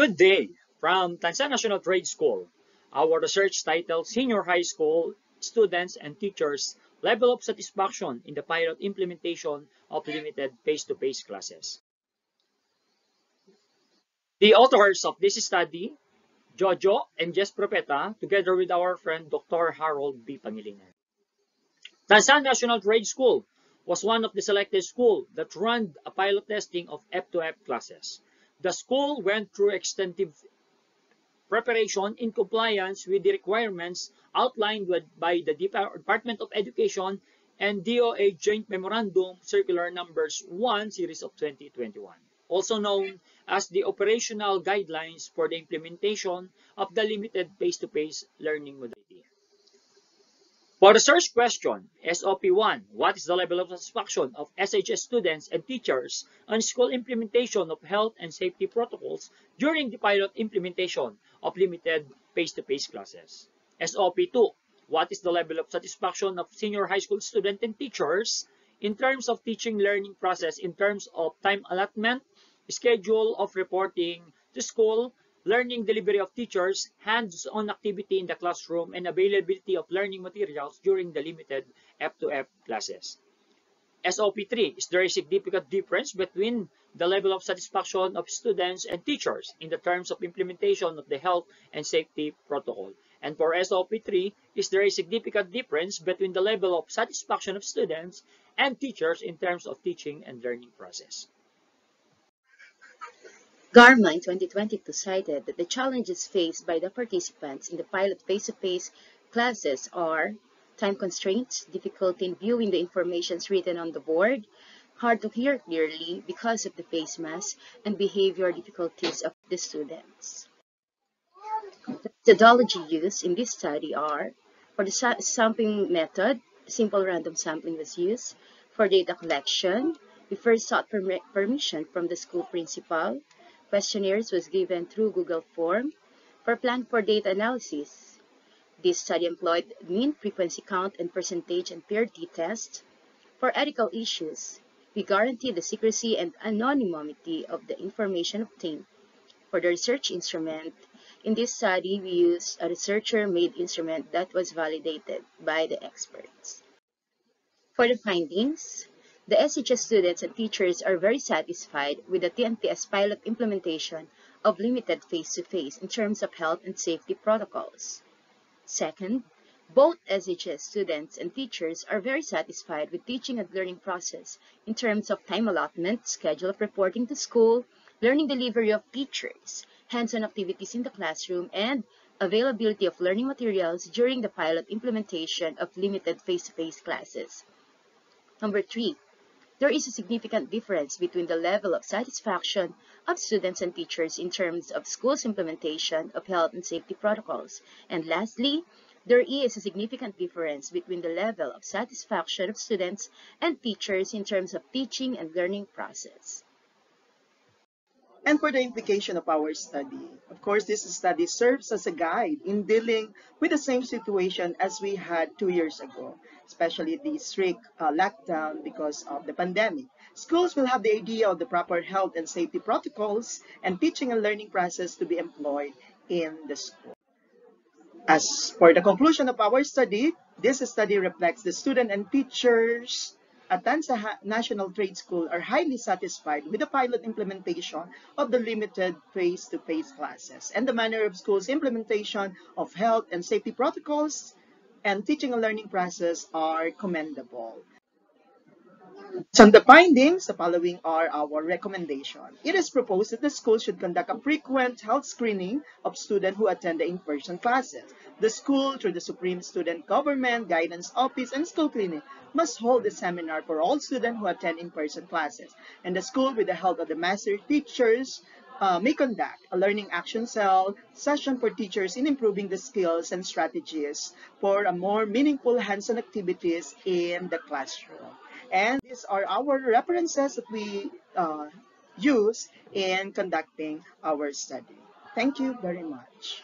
Good day from Tansan National Trade School. Our research titled Senior High School Students and Teachers Level of Satisfaction in the Pilot Implementation of Limited Face-to-Face Classes. The authors of this study, Jojo and Jess Propeta, together with our friend Dr. Harold B. Pangilinan. Tansan National Trade School was one of the selected schools that ran a pilot testing of F2F classes. The school went through extensive preparation in compliance with the requirements outlined by the Department of Education and DOE Joint Memorandum Circular Numbers 1 Series of 2021, also known as the Operational Guidelines for the Implementation of the Limited Face-to-Face Learning Modality. For the search question, SOP1, what is the level of satisfaction of SHS students and teachers on school implementation of health and safety protocols during the pilot implementation of limited face-to-face classes? SOP2, what is the level of satisfaction of senior high school students and teachers in terms of teaching learning process in terms of time allotment, schedule of reporting to school, learning delivery of teachers, hands-on activity in the classroom, and availability of learning materials during the limited F2F classes. SOP3, is there a significant difference between the level of satisfaction of students and teachers in the terms of implementation of the health and safety protocol? And for SOP3, is there a significant difference between the level of satisfaction of students and teachers in terms of teaching and learning process? Garma in 2022 cited that the challenges faced by the participants in the pilot face-to-face classes are time constraints, difficulty in viewing the information written on the board, hard to hear clearly because of the face mask, and behavior difficulties of the students. The methodology used in this study are, for the sampling method, simple random sampling was used. For data collection, we first sought permission from the school principal. Questionnaires was given through Google Form. For plan for data analysis, this study employed mean frequency count and percentage and paired t-test. For ethical issues, we guarantee the secrecy and anonymity of the information obtained. For the research instrument, in this study, we used a researcher-made instrument that was validated by the experts. For the findings, the SHS students and teachers are very satisfied with the TNPS pilot implementation of limited face-to-face in terms of health and safety protocols. Second, both SHS students and teachers are very satisfied with teaching and learning process in terms of time allotment, schedule of reporting to school, learning delivery of teachers, hands-on activities in the classroom, and availability of learning materials during the pilot implementation of limited face-to-face classes. Number 3, there is a significant difference between the level of satisfaction of students and teachers in terms of school's implementation of health and safety protocols. And lastly, there is a significant difference between the level of satisfaction of students and teachers in terms of teaching and learning process. And for the implication of our study, of course, this study serves as a guide in dealing with the same situation as we had 2 years ago, especially the strict lockdown because of the pandemic. Schools will have the idea of the proper health and safety protocols and teaching and learning process to be employed in the school. As for the conclusion of our study, this study reflects the student and teachers at Tansa National Trade School are highly satisfied with the pilot implementation of the limited face-to-face classes and the manner of school's implementation of health and safety protocols and teaching and learning process are commendable. So the findings, the following are our recommendation. It is proposed that the school should conduct a frequent health screening of students who attend the in-person classes. The school, through the Supreme Student Government Guidance Office and School Clinic, must hold a seminar for all students who attend in-person classes. And the school, with the help of the master teachers, may conduct a learning action cell session for teachers in improving the skills and strategies for a more meaningful hands-on activities in the classroom. And these are our references that we use in conducting our study. Thank you very much.